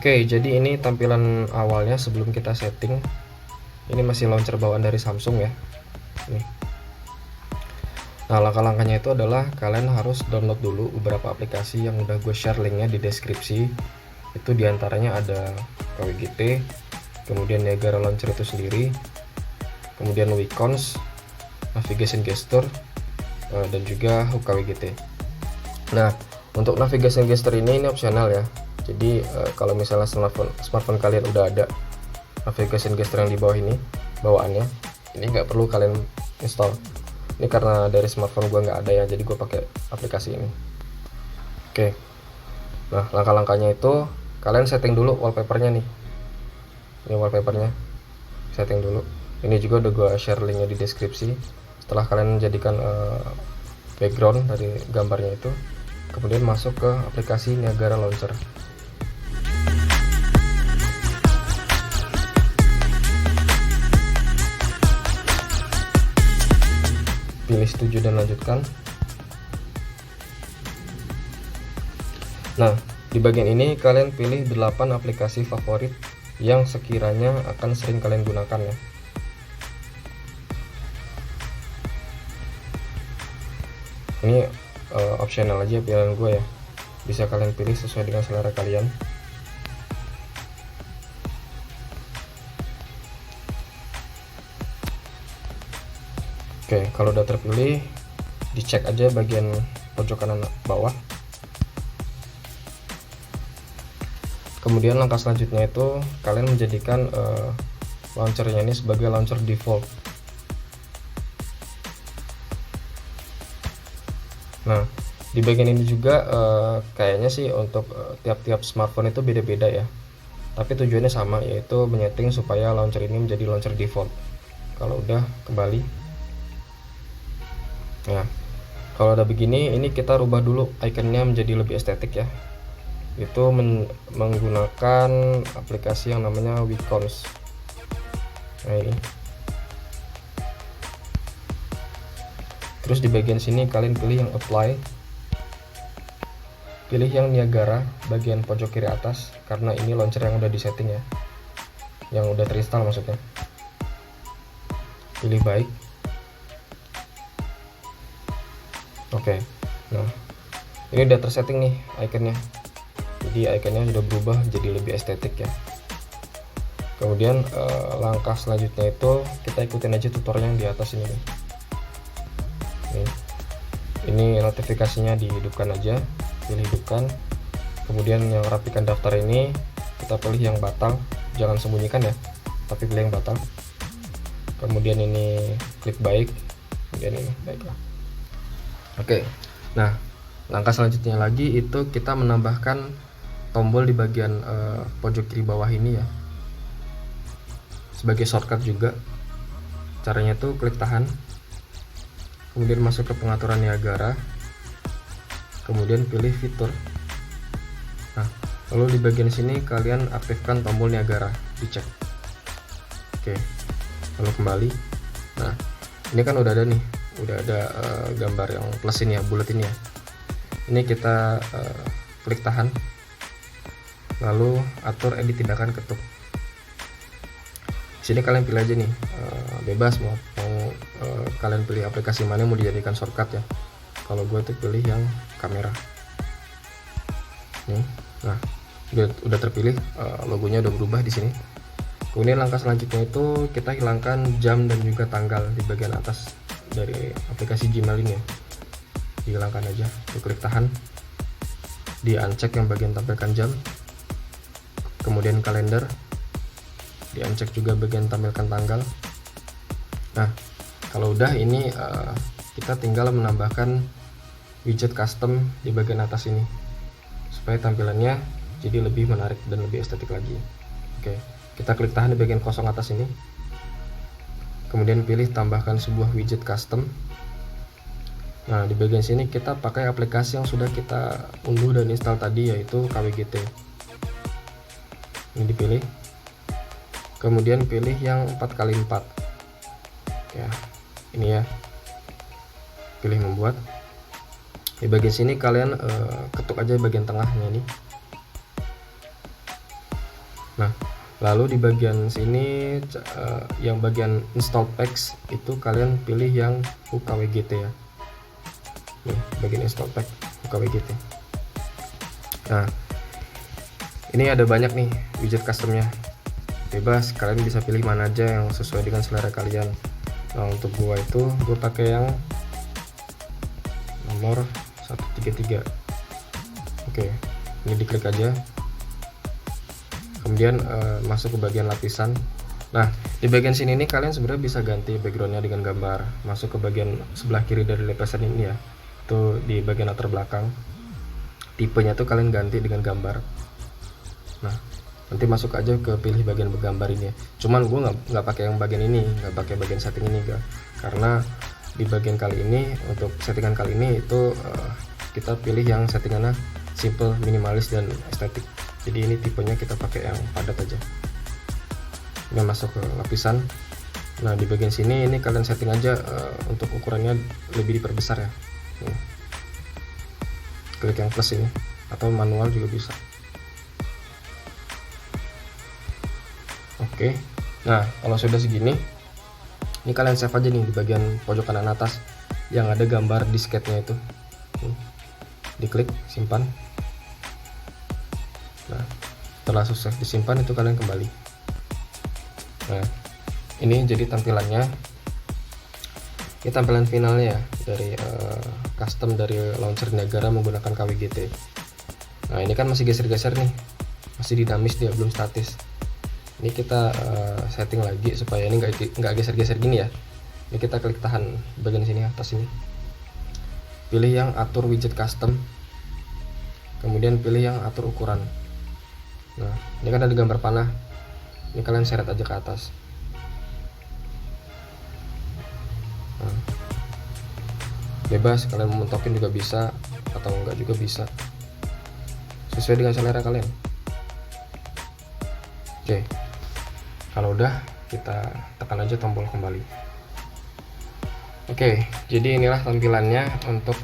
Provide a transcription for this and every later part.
Oke, jadi ini tampilan awalnya sebelum kita setting. Ini masih launcher bawaan dari Samsung ya. Nih. Nah, langkah-langkahnya itu adalah kalian harus download dulu beberapa aplikasi yang udah gue share linknya di deskripsi. Itu diantaranya ada KWGT, kemudian Niagara Launcher itu sendiri, kemudian Wacons, Navigation Gesture, dan juga Hook KWGT. Nah, untuk Navigation Gesture ini opsional ya. Jadi kalau misalnya smartphone kalian udah ada Navigation Gesture yang di bawah ini bawaannya, ini nggak perlu kalian install. Ini karena dari smartphone gue nggak ada ya, jadi gue pakai aplikasi ini. Oke, nah langkah-langkahnya itu kalian setting dulu wallpapernya nih. Ini wallpapernya, setting dulu. Ini juga udah gue share linknya di deskripsi. Setelah kalian jadikan background dari gambarnya itu, kemudian masuk ke aplikasi Niagara Launcher. Pilih setuju dan lanjutkan. Nah, di bagian ini kalian pilih 8 aplikasi favorit yang sekiranya akan sering kalian gunakan ya. Ini optional aja pilihan gue ya, bisa kalian pilih sesuai dengan selera kalian. Oke, kalau udah terpilih, dicek aja bagian pojok kanan bawah. Kemudian langkah selanjutnya itu kalian menjadikan launchernya ini sebagai launcher default. Nah, di bagian ini juga kayaknya sih untuk tiap-tiap smartphone itu beda-beda ya. Tapi tujuannya sama, yaitu menyeting supaya launcher ini menjadi launcher default. Kalau udah kembali. Nah, kalau udah begini, ini kita rubah dulu ikonnya menjadi lebih estetik ya. Itu menggunakan aplikasi yang namanya Wacons. Nah, ini. Terus di bagian sini kalian pilih yang apply. Pilih yang Niagara bagian pojok kiri atas, karena ini launcher yang udah disetting ya. Yang udah terinstall maksudnya. Pilih baik. Oke, nah ini udah tersetting nih ikonnya. Jadi ikonnya sudah berubah jadi lebih estetik ya. Kemudian langkah selanjutnya itu kita ikutin aja tutorial yang di atas ini nih. Ini notifikasinya dihidupkan aja, pilih hidupkan. Kemudian yang rapikan daftar ini kita pilih yang batal, jangan sembunyikan ya, tapi pilih yang batal. Kemudian ini klik baik, kemudian ini baiklah. Oke, nah langkah selanjutnya lagi itu kita menambahkan tombol di bagian pojok kiri bawah ini ya, sebagai shortcut juga. Caranya tuh klik tahan, kemudian masuk ke pengaturan Niagara, kemudian pilih fitur. Nah, lalu di bagian sini kalian aktifkan tombol Niagara, dicek. Oke, lalu kembali. Nah, ini kan udah ada nih, udah ada gambar yang plus ini ya, bulat ini ya. Ini kita klik tahan, lalu atur edit tindakan ketuk. Di sini kalian pilih aja nih, bebas mau kalian pilih aplikasi mana yang mau dijadikan shortcut ya. Kalau gue tuh pilih yang kamera. Nih, nah udah terpilih, logonya udah berubah di sini. Kemudian langkah selanjutnya itu kita hilangkan jam dan juga tanggal di bagian atas dari aplikasi Gmail ini ya. Dihilangkan aja, klik tahan, di uncheck yang bagian tampilkan jam, kemudian kalender, di uncheck juga bagian tampilkan tanggal. Nah, kalau udah ini kita tinggal menambahkan widget custom di bagian atas ini supaya tampilannya jadi lebih menarik dan lebih estetik lagi. Oke, kita klik tahan di bagian kosong atas ini, kemudian pilih tambahkan sebuah widget custom. Nah, di bagian sini kita pakai aplikasi yang sudah kita unduh dan install tadi, yaitu KWGT. Ini dipilih, kemudian pilih yang 4x4 ya, ini ya, pilih membuat. Di bagian sini kalian ketuk aja bagian tengahnya ini. Nah, lalu di bagian sini yang bagian install packs itu kalian pilih yang UKWGT ya. Nih, bagian install pack UKWGT. Nah, ini ada banyak nih widget customnya, bebas, kalian bisa pilih mana aja yang sesuai dengan selera kalian. Nah, untuk gua itu gue pakai yang nomor 133. Oke, ini diklik aja, kemudian masuk ke bagian lapisan. Nah, di bagian sini nih kalian sebenarnya bisa ganti backgroundnya dengan gambar. Masuk ke bagian sebelah kiri dari lapisan ini ya, itu di bagian latar belakang, tipenya tuh kalian ganti dengan gambar. Nah, nanti masuk aja ke pilih bagian gambar ini ya. Cuman gue nggak pakai yang bagian ini, nggak pakai bagian setting ini karena di bagian kali ini, untuk settingan kali ini itu kita pilih yang settingannya simple, minimalis, dan estetik. Jadi ini tipenya kita pakai yang padat aja. Ini masuk ke lapisan. Nah, di bagian sini ini kalian setting aja untuk ukurannya lebih diperbesar ya. Klik yang plus ini, atau manual juga bisa. Oke, nah kalau sudah segini, ini kalian save aja nih di bagian pojok kanan atas yang ada gambar disketnya itu. Diklik simpan. Nah, setelah sukses disimpan itu kalian kembali. Nah, ini jadi tampilannya. Ini tampilan finalnya ya dari custom dari launcher Niagara menggunakan KWGT. Nah, ini kan masih geser-geser nih, masih dinamis dia, belum statis. Ini kita setting lagi supaya ini nggak geser-geser gini ya. Ini kita klik tahan bagian sini atas ini, pilih yang atur widget custom, kemudian pilih yang atur ukuran. Nah, ini kan ada gambar panah, ini kalian seret aja ke atas. Nah, bebas, kalian mau mentokin juga bisa atau enggak juga bisa, sesuai dengan selera kalian. Oke, kalau udah kita tekan aja tombol kembali. Oke, jadi inilah tampilannya untuk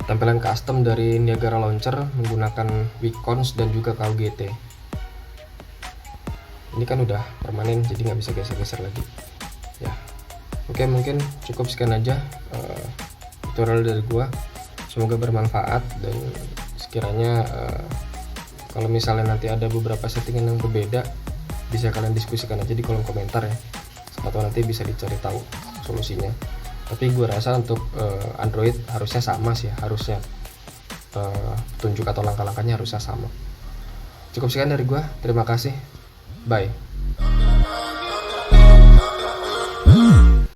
tampilan custom dari Niagara Launcher menggunakan Wacom dan juga KWGT. Ini kan udah permanen, jadi nggak bisa geser-geser lagi ya. Oke, mungkin cukup sekian aja tutorial dari gua, semoga bermanfaat. Dan sekiranya kalau misalnya nanti ada beberapa settingan yang berbeda, bisa kalian diskusikan aja di kolom komentar ya, atau nanti bisa dicari tahu solusinya. Tapi gue rasa untuk Android harusnya sama sih, harusnya petunjuk atau langkah-langkahnya harusnya sama. Cukup sekian dari gue, terima kasih, bye.